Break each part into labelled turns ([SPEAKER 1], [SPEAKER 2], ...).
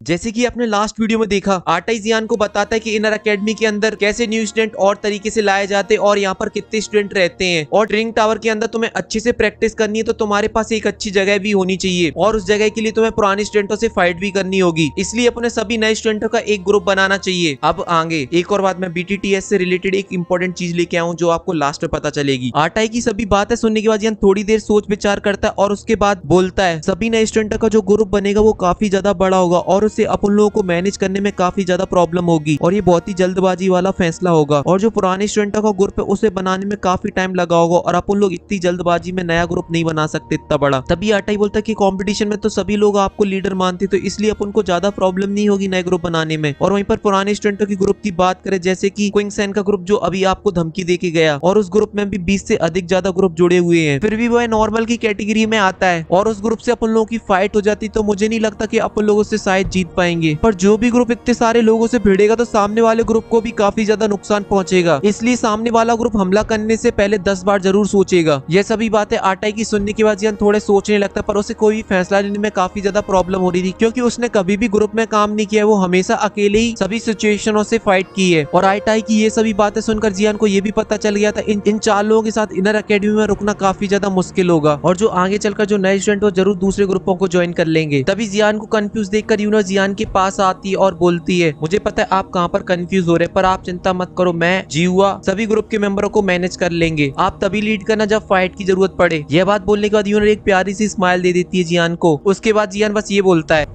[SPEAKER 1] जैसे कि आपने लास्ट वीडियो में देखा, आटाई जियान को बताता है कि इनर एकेडमी के अंदर कैसे न्यू स्टूडेंट और तरीके से लाए जाते हैं और यहाँ पर कितने स्टूडेंट रहते हैं, और ड्रिंक टावर के अंदर तुम्हें अच्छे से प्रैक्टिस करनी है तो तुम्हारे पास एक अच्छी जगह भी होनी चाहिए, और उस जगह के लिए तुम्हें पुराने स्टूडेंटों से फाइट भी करनी होगी। इसलिए अपने सभी नए स्टूडेंटों का एक ग्रुप बनाना चाहिए। अब आगे एक और बात, मैं BTTS से रिलेटेड एक इंपॉर्टेंट चीज लेके आऊँ जो आपको लास्ट में पता चलेगी। आटाई की सभी बातें सुनने के बाद जियान थोड़ी देर सोच विचार करता है और उसके बाद बोलता है सभी नए स्टूडेंटों का जो ग्रुप बनेगा वो काफी ज्यादा बड़ा होगा और उसे अपन लोगों को मैनेज करने में काफी ज्यादा प्रॉब्लम होगी, और ये बहुत ही जल्दबाजी वाला फैसला होगा, और जो पुराने स्टूडेंटों का ग्रुप है उसे बनाने में काफी टाइम लगा होगा, और अपन लोग इतनी जल्दबाजी में नया ग्रुप नहीं बना सकते इतना बड़ा। तभी आटाई बोलता है कि कंपटीशन में तो सभी लोग आपको लीडर मानते, तो इसलिए अपन को ज्यादा प्रॉब्लम नहीं होगी नए ग्रुप बनाने में। और वहीं पर पुराने स्टूडेंटों की ग्रुप की बात करें, जैसे कि क्विंगसेन का ग्रुप जो अभी आपको धमकी देके गया, और उस ग्रुप में भी 20 से अधिक ज्यादा ग्रुप जुड़े हुए हैं, फिर भी वह नॉर्मल की कैटेगरी में आता है, और उस ग्रुप से अपन लोगों की फाइट हो जाती, तो मुझे नहीं लगता कि अपन लोगों से शायद जीत पाएंगे। पर जो भी ग्रुप इतने सारे लोगों से भिड़ेगा तो सामने वाले ग्रुप को भी काफी ज्यादा नुकसान पहुंचेगा, इसलिए सामने वाला ग्रुप हमला करने से पहले 10 बार जरूर सोचेगा। यह सभी बातें आटाई की सुनने के बाद जियान थोड़े सोचने लगता, पर उसे कोई भी फैसला लेने में काफी ज्यादा प्रॉब्लम हो रही थी, क्योंकि उसने कभी भी ग्रुप में काम नहीं किया, वो हमेशा अकेले ही सभी सिचुएशनों से फाइट की है। और आटाई की ये सभी बातें सुनकर जियान को ये भी पता चल गया था इन 4 लोगों के साथ इनर एकेडमी में रुकना काफी ज्यादा मुश्किल होगा, और जो आगे चलकर जो नए स्टूडेंट वो जरूर दूसरे ग्रुपों को ज्वाइन कर लेंगे। तभी जियान को कंफ्यूज देखकर यूनर जियान के पास आती है और बोलती है मुझे पता है आप कहाँ पर कंफ्यूज हो रहे, पर आप चिंता मत करो, मैं जीवा सभी ग्रुप के मेंबरों को मैनेज कर लेंगे, आप तभी लीड करना जब फाइट की जरूरत पड़े। यह बात बोलने के बाद यूनर एक प्यारी सी स्माइल दे देती है जियान को। उसके बाद जियान बस ये बोलता है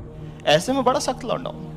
[SPEAKER 2] ऐसे में बड़ा सख्त लौंडा हूं,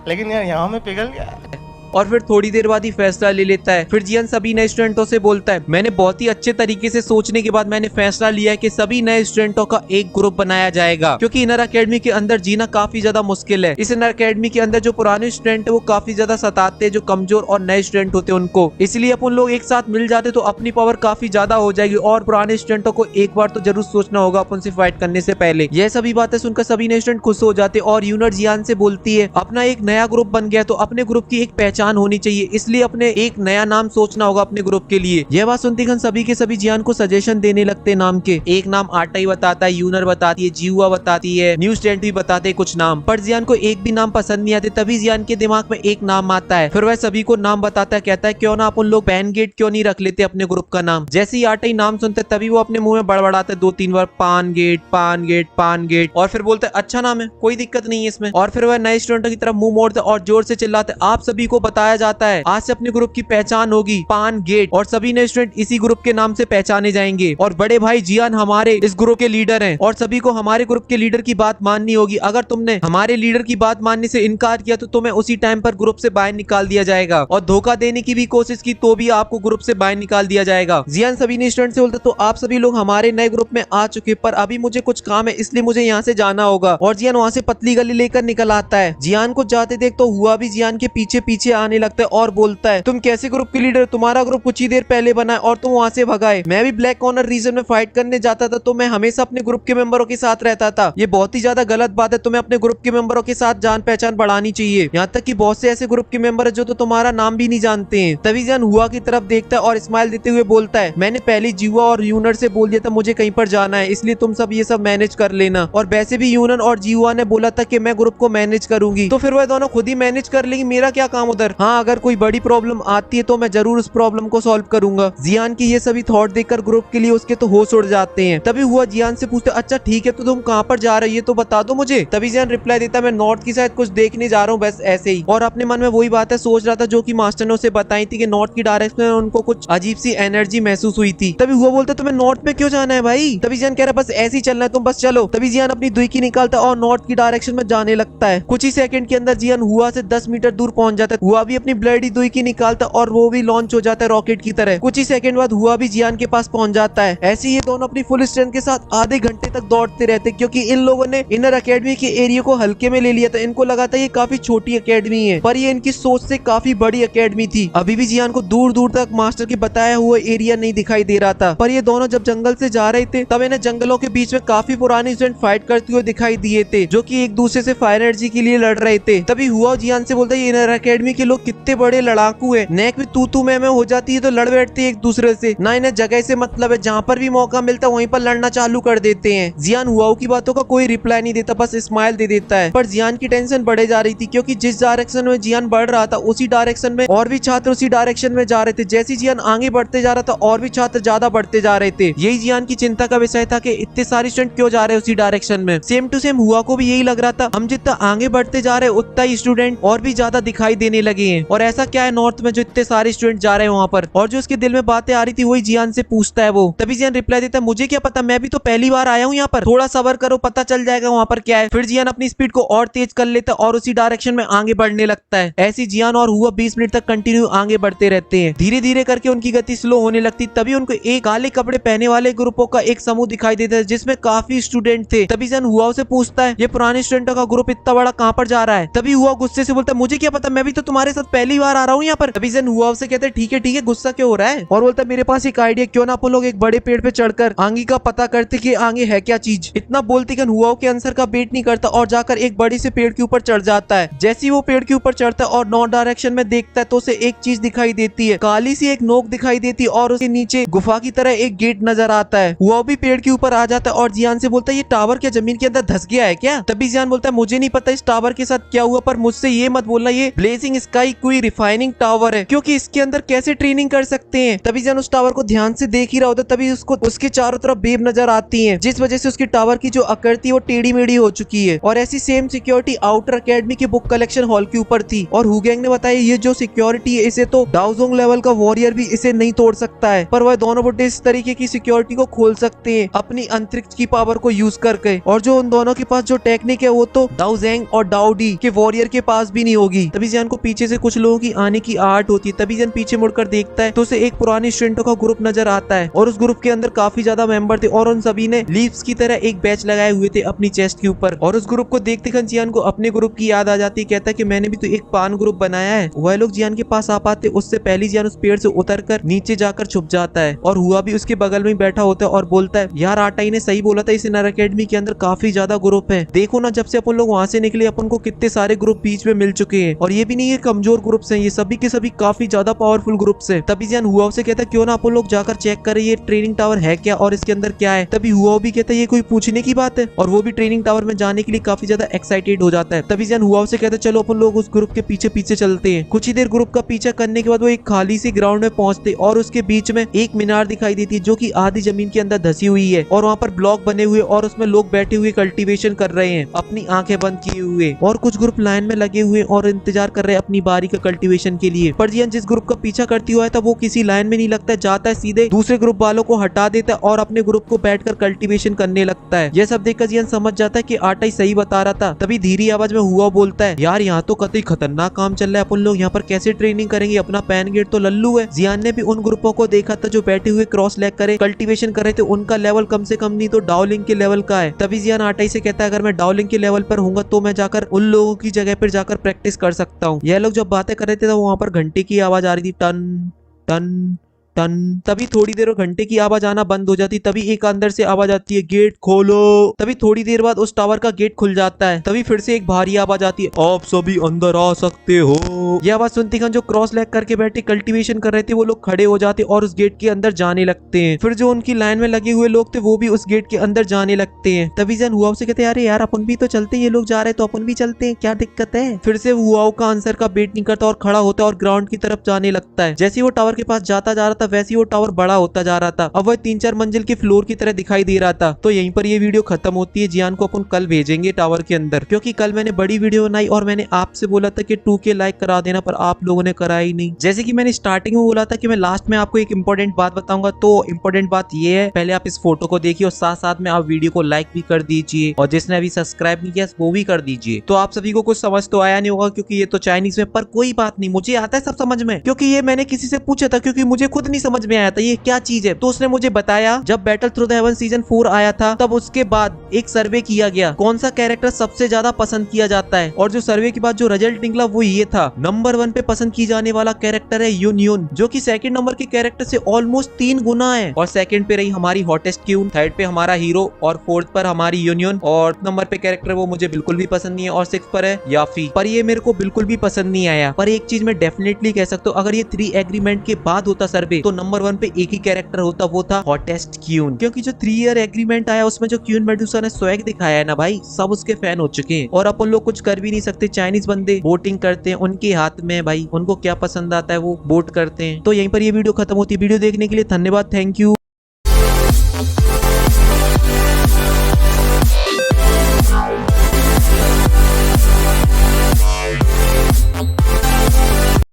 [SPEAKER 2] लेकिन यार यहाँ में पिघल गया।
[SPEAKER 1] और फिर थोड़ी देर बाद ही फैसला ले लेता है। फिर जियान सभी नए स्टूडेंटों से बोलता है मैंने बहुत ही अच्छे तरीके से सोचने के बाद मैंने फैसला लिया है कि सभी नए स्टूडेंटों का एक ग्रुप बनाया जाएगा, क्योंकि इनर एकेडमी के अंदर जीना काफी ज्यादा मुश्किल है। इस इनर एकेडमी के अंदर जो पुराने स्टूडेंट है वो काफी ज्यादा सताते हैं जो कमजोर और नए स्टूडेंट होते हैं उनको, इसलिए अपन लोग एक साथ मिल जाते तो अपनी पावर काफी ज्यादा हो जाएगी, और पुराने स्टूडेंटों को एक बार तो जरूर सोचना होगा अपन से फाइट करने से पहले। यह सभी बातें सुनकर सभी नए स्टूडेंट खुश हो जाते, और यूनर जियान से बोलती है अपना एक नया ग्रुप बन गया तो अपने ग्रुप की एक पहचान होनी चाहिए, इसलिए अपने एक नया नाम सोचना होगा अपने ग्रुप के लिए। यह बात सुनते ही सभी के सभी जियान को सजेशन देने लगते नाम के। एक नाम आटाई बताता है, यूनर बताती है, जीवा बताती है, न्यू स्टूडेंट भी बताते हैं कुछ नाम, पर जियान को एक भी नाम पसंद नहीं आते। तभी जियान के दिमाग में एक नाम आता है, फिर वह सभी को नाम बताता है, कहता है क्यों ना अपन लोग पैन गेट क्यों नहीं रख लेते अपने ग्रुप का नाम। जैसे ही आटाई नाम सुनते तभी वो अपने मुंह में बड़बड़ाता है 2-3 बार पान गेट पान गेट पान गेट, और फिर बोलते अच्छा नाम है, कोई दिक्कत नहीं है इसमें। और फिर वह नए स्टूडेंटों की तरफ मुंह मोड़ते और जोर से चिल्लाते आप सभी को बताया जाता है आज से अपने ग्रुप की पहचान होगी पान गेट, और सभी नए स्टूडेंट इसी ग्रुप के नाम से पहचाने जाएंगे, और बड़े भाई जियान हमारे इस ग्रुप के लीडर हैं, और सभी को हमारे ग्रुप के लीडर की बात माननी होगी। अगर तुमने हमारे लीडर की बात मानने से इनकार किया तो तुम्हें उसी टाइम पर ग्रुप से बाहर निकाल दिया जाएगा, और धोखा देने की भी कोशिश की तो भी आपको ग्रुप से बाहर निकाल दिया जाएगा। जियान सभी नए स्टूडेंट से बोलते तो आप सभी लोग हमारे नए ग्रुप में आ चुके, पर अभी मुझे कुछ काम है इसलिए मुझे यहाँ से जाना होगा, और जियान वहाँ से पतली गली लेकर निकल आता है। जियान को जाते देख तो हुआ भी जियान के पीछे पीछे आने लगता है और बोलता है तुम कैसे ग्रुप के लीडर, तुम्हारा ग्रुप कुछ ही देर पहले बना है और तुम वहाँ से भगाए। मैं भी ब्लैक कॉर्नर रीजन में फाइट करने जाता था तो मैं हमेशा अपने ग्रुप के मेंबरों के साथ रहता था, ये बहुत ही ज्यादा गलत बात है, तुम्हें अपने ग्रुप के मेंबरों के साथ जान पहचान बढ़ानी चाहिए। यहाँ तक कि बहुत से ऐसे ग्रुप के मेंबर है जो तो तुम्हारा नाम भी नहीं जानते हैं। तभी जियान हुआ की तरफ देखता है और स्माइल देते हुए बोलता है मैंने पहले जीवा और यूनर से बोल दिया था मुझे कहीं पर जाना है, इसलिए तुम सब ये सब मैनेज कर लेना, और वैसे भी यूनर और जीवा ने बोला था कि मैं ग्रुप को मैनेज करूंगी, तो फिर वह दोनों खुद ही मैनेज कर लेंगे, मेरा क्या काम उधर। हाँ अगर कोई बड़ी प्रॉब्लम आती है तो मैं जरूर उस प्रॉब्लम को सॉल्व करूंगा। जियान की ये सभी थॉट देखकर ग्रुप के लिए उसके तो होश उड़ जाते हैं। तभी हुआ जियान से पूछते अच्छा ठीक है तो तुम कहाँ पर जा रही है तो बता दो मुझे। तभी जियान रिप्लाई देता मैं नॉर्थ की साइड कुछ देखने जा रहा हूँ बस ऐसे ही, और अपने मन में वही बातें सोच रहा था जो कि मास्टर ने उसे बताई थी कि नॉर्थ की डायरेक्शन में उनको कुछ अजीब सी एनर्जी महसूस हुई थी। तभी हुआ बोलता तुम्हें नॉर्थ में क्यों जाना है भाई। तभी जियान कह रहा बस ऐसे ही चलना है तुम बस चलो। तभी जियान अपनी दुई निकालता और नॉर्थ की डायरेक्शन में जाने लगता है। कुछ ही सेकंड के अंदर जियान हुआ से 10 मीटर दूर पहुंच जाता है। हुआ भी अपनी ब्लडी दुई निकालता और वो भी लॉन्च हो जाता है रॉकेट की तरह। कुछ ही सेकंड बाद हुआ भी जियान के पास पहुंच जाता है। ऐसे ही ये दोनों अपनी फुल स्ट्रेंथ के साथ आधे घंटे तक दौड़ते रहते क्योंकि इन लोगों ने इनर एकेडमी के एरिया को हल्के में ले लिया था। इनको लगा था ये काफी छोटी एकेडमी है, पर ये इनकी सोच से काफी बड़ी एकेडमी थी। अभी भी जियान को दूर दूर तक मास्टर के बताया हुआ एरिया नहीं दिखाई दे रहा था, पर ये दोनों जब जंगल से जा रहे थे तब इन्हें जंगलों के बीच में काफी पुराने स्टूडेंट फाइट करते हुए दिखाई दिए थे जो कि एक दूसरे से फायर एनर्जी के लिए लड़ रहे थे। तभी हुआ जियान से बोलता है इनर एकेडमी के लोग कितने बड़े लड़ाकू है, नेक भी तू मैं हो जाती है तो लड़ बैठते हैं एक दूसरे से, ना इन्हें जगह से मतलब है, जहाँ पर भी मौका मिलता है वहीं पर लड़ना चालू कर देते हैं। जियान हुआओ की बातों का कोई रिप्लाई नहीं देता, बस स्माइल दे देता है। पर जियान की टेंशन बढ़े जा रही थी, क्योंकि जिस डायरेक्शन में जियान बढ़ रहा था उसी डायरेक्शन में और भी छात्र उसी डायरेक्शन में जा रहे थे। जैसे जियान आगे बढ़ते जा रहा था और भी छात्र ज्यादा बढ़ते जा रहे थे। यही जियान की चिंता का विषय था कि इतने सारे स्टूडेंट क्यों जा रहे हैं उसी डायरेक्शन में। सेम टू सेम हुआ को भी यही लग रहा था, हम जितना आगे बढ़ते जा रहे हैं उतना ही स्टूडेंट और भी ज्यादा दिखाई देने लगे हैं। और ऐसा क्या है नॉर्थ में जो इतने सारे स्टूडेंट जा रहे हैं वहाँ पर, और जो उसके दिल में बातें आ रही थी वही जियान से पूछता है वो। तभी जियान रिप्लाई देता है, मुझे क्या पता, मैं भी तो पहली बार आया हूँ यहाँ पर, थोड़ा सबर करो पता चल जाएगा वहाँ पर क्या है। फिर जियान अपनी स्पीड को और तेज कर लेता है और उसी डायरेक्शन में आगे बढ़ने लगता है। ऐसी जियान और हुआ 20 मिनट तक कंटिन्यू आगे बढ़ते रहते हैं। धीरे धीरे करके उनकी गति स्लो होने लगती। तभी उनको एक काले कपड़े पहने वाले ग्रुपों का एक समूह दिखाई देता है जिसमें काफी स्टूडेंट थे। तभी जियान हुआ से पूछता है, ये पुराने स्टूडेंटों का ग्रुप इतना बड़ा कहाँ पर जा रहा है। तभी हुआ गुस्से से बोलता है, मुझे क्या पता, मैं भी तो तुम्हारे साथ पहली बार आ रहा हूँ यहाँ पर। तभी जियान हुआ से कहते हैं, ठीक है गुस्सा क्यों हो रहा है, और बोलता है, मेरे पास एक आइडिया, क्यों ना अपन लोग एक बड़े पेड़ पे चढ़कर आगे का पता करते कि आगे है क्या चीज। इतना बोलते कि हुआ के आंसर का वेट नहीं करता और जाकर एक बड़ी से पेड़ के ऊपर चढ़ जाता है। जैसे ही वो पेड़ के ऊपर चढ़ता है और नॉर्थ डायरेक्शन में देखता है तो उसे एक चीज दिखाई देती है, काली सी एक नोक दिखाई देती है और उसके नीचे गुफा की तरह एक गेट नजर आता है। वो भी पेड़ के ऊपर आ जाता है और जियान से बोलता है, ये टावर क्या जमीन के अंदर धस गया है क्या। तभी जियान बोलता है, मुझे नहीं पता इस टावर के साथ क्या हुआ, पर मुझसे ये मत बोलना ये ब्लेजिंग स्काई कोई रिफाइनिंग टावर है, क्योंकि इसके अंदर कैसे ट्रेनिंग कर सकते हैं। तभी जियान उस टावर को ध्यान से देख ही रहा होता है, तभी उसको उसके चारों तरफ वेव नजर आती है, जिस वजह से उसकी टावर की जो आकृति वो टेढ़ी मेढ़ी हो चुकी है। और ऐसी सेम सिक्योरिटी आउटर एकेडमी के बुक कलेक्शन हॉल के ऊपर थी। और हुगैंग ने बताया, ये जो सिक्योरिटी है इसे तो डाओजोंग लेवल का वॉरियर भी इसे नहीं तोड़ सकता है, पर वह दोनों बुड्ढे इस तरीके की सिक्योरिटी को खोल सकते हैं अपनी अंतरिक्ष की पावर को यूज करके। और जो उन दोनों के पास जो टेक्निक है वो तो डाओजेंग और डाओडी के वॉरियर के पास भी नहीं होगी। तभी जियान को पीछे से कुछ लोगों की आने की आहट होती है। तभी जियान पीछे मुड़कर देखता है तो उसे एक पुराने स्टूडेंटों का ग्रुप नजर आता है और उस ग्रुप के अंदर काफी ज्यादा मेंबर थे और उन सभी ने लीव्स की तरह एक बैच लगाए हुए थे अपनी चेस्ट के ऊपर। और उस ग्रुप को देखते ही जियान को अपने ग्रुप की याद आ जाती है। कहता है कि मैंने भी तो एक पान ग्रुप बनाया है। वह लोग जियान के पास आ पाते उससे पहले जियान उस पेड़ से उतरकर नीचे जाकर छुप जाता है और हुआ भी उसके बगल में बैठा होता है और बोलता है, यार आटाई ने सही बोला था, इस इनर एकेडमी के अंदर काफी ज्यादा ग्रुप है। देखो ना, जब से अपन लोग वहां से निकले अपन को कितने सारे ग्रुप बीच में मिल चुके हैं और ये भी नहीं है कमजोर ग्रुप्स हैं, ये सभी के सभी काफी ज्यादा पावरफुल ग्रुप्स है। तभी जियान हुआ से कहता है, क्यों ना अपन लोग जाकर चेक करें ये ट्रेनिंग टावर है क्या और इसके अंदर क्या है। तभी हुआ भी कहता है, ये कोई पूछने की बात है, और वो भी ट्रेनिंग टावर में जाने के लिए काफी ज्यादा एक्साइटेड हो जाता है। तभी जियान हुआ से कहता है, चलो अपन लोग उस ग्रुप के पीछे पीछे चलते हैं। कुछ ही देर ग्रुप का पीछा करने के बाद वो एक खाली सी ग्राउंड में पहुंचते और उसके बीच में एक मीनार दिखाई देती है जो कि आधी जमीन के अंदर धसी हुई है और वहाँ पर ब्लॉक बने हुए और उसमें लोग बैठे हुए कल्टीवेशन कर रहे हैं अपनी आंखें बंद किए हुए, और कुछ ग्रुप लाइन में लगे हुए और इंतजार कर रहे हैं अपनी बारी का कल्टीवेशन के लिए। पर जियान जिस ग्रुप का पीछा करती हुआ था वो किसी लाइन में नहीं लगता, जाता है सीधे दूसरे ग्रुप वालों को हटा देता है और अपने ग्रुप को बैठकर कल्टीवेशन करने लगता है। यह सब देखकर जियान समझ जाता है कि आटाई सही बता रहा था। तभी धीरे आवाज में हुआ बोलता है, यार यहाँ तो कतई खतरनाक काम चल रहा है, अपन लोग यहाँ पर कैसे ट्रेनिंग करेंगे, अपना पैन गेट तो लल्लू है। जियान ने भी उन ग्रुपों को देखा था जो बैठे हुए क्रॉस लेग करे कल्टीवेशन कर रहे थे, उनका लेवल कम से कम नहीं तो डाउलिंग के लेवल का है। तभी जियान आटाई से कहता है, अगर मैं डाउलिंग के लेवल पर हूँ तो मैं जाकर उन लोगों की जगह पर जाकर प्रैक्टिस कर सकता हूँ। यह लोग जब बातें कर रहे थे तो वहाँ पर घंटे की आवाज आ रही थी, टन टन टन। तभी थोड़ी देर घंटे की आवाज आना बंद हो जाती। तभी एक अंदर से आवाज आती है, गेट खोलो। तभी थोड़ी देर बाद उस टावर का गेट खुल जाता है। तभी फिर से एक भारी आवाज आती है, आप सभी अंदर आ सकते हो। यह आवाज सुनते ही जो क्रॉस लेग करके बैठे कल्टीवेशन कर रहे थे वो लोग खड़े हो जाते और उस गेट के अंदर जाने लगते हैं। फिर जो उनकी लाइन में लगे हुए लोग थे वो भी उस गेट के अंदर जाने लगते हैं। तभी जन हुआ से कहते हैं, अरे यार अपन भी तो चलते, ये लोग जा रहे तो अपन भी चलते हैं, क्या दिक्कत है। फिर से हुआ का आंसर का वेट नहीं करता और खड़ा होता है और ग्राउंड की तरफ जाने लगता है। जैसे वो टावर के पास जाता जा रहा था वैसे वो टावर बड़ा होता जा रहा था। अब वह 3-4 मंजिल की फ्लोर की तरह दिखाई दे रहा था। तो यहीं पर ये वीडियो खत्म होती है। जियान को अपन कल भेजेंगे टावर के अंदर, क्योंकि कल मैंने बड़ी वीडियो बनाई और मैंने आपसे बोला था कि 2K लाइक करा देना, पर आप लोगों ने करा ही नहीं। जैसे कि मैंने स्टार्टिंग में बोला था कि मैं लास्ट में आपको एक इंपॉर्टेंट बात बताऊंगा, तो इंपॉर्टेंट बात ये है, पहले आप इस फोटो को देखिए और साथ साथ में आप वीडियो को लाइक भी कर दीजिए और जिसने अभी सब्सक्राइब नहीं किया वो भी कर दीजिए। तो आप सभी को कुछ समझ तो आया नहीं होगा क्योंकि ये तो चाइनीज में, पर कोई बात नहीं, मुझे आता है सब समझ में, क्योंकि ये मैंने किसी से पूछा था, क्योंकि मुझे खुद नहीं नहीं समझ में आया था ये क्या चीज है। तो उसने मुझे बताया जब battle through the haven season 4 आया था तब उसके बाद एक सर्वे किया गया कौन सा कैरेक्टर सबसे ज्यादा पसंद किया जाता है, और जो सर्वे के बाद जो रिजल्ट निकला वो ये था। नंबर 1 पे पसंद की जाने वाला कैरेक्टर है यून, जो कि सेकंड नंबर के कैरेक्टर से ऑलमोस्ट 3 गुना है। और सेकंड पे रही हमारी हॉटेस्ट क्यून, थर्ड पे हमारा हीरो और फोर्थ पर हमारी यूनियन, और नंबर पे कैरेक्टर वो मुझे बिल्कुल भी पसंद नहीं है। और 6 पर है याफी, पर ये मेरे को बिल्कुल भी पसंद नहीं आया। पर एक चीज मैं डेफिनेटली कह सकता हूँ, अगर ये 3 एग्रीमेंट के बाद होता सर्वे तो नंबर 1 पे एक ही कैरेक्टर होता, वो था हॉटेस्ट क्यून। क्योंकि जो 3 ईयर एग्रीमेंट आया उसमें जो क्यून मेडुसा ने स्वैग दिखाया है ना भाई, सब उसके फैन हो चुके हैं और अपन लोग कुछ कर भी नहीं सकते। चाइनीज बंदे वोटिंग करते हैं, उनके हाथ में भाई, उनको क्या पसंद आता है वो वोट करते हैं। तो यहीं पर ये वीडियो खत्म होती है। वीडियो देखने के लिए धन्यवाद, थैंक यू।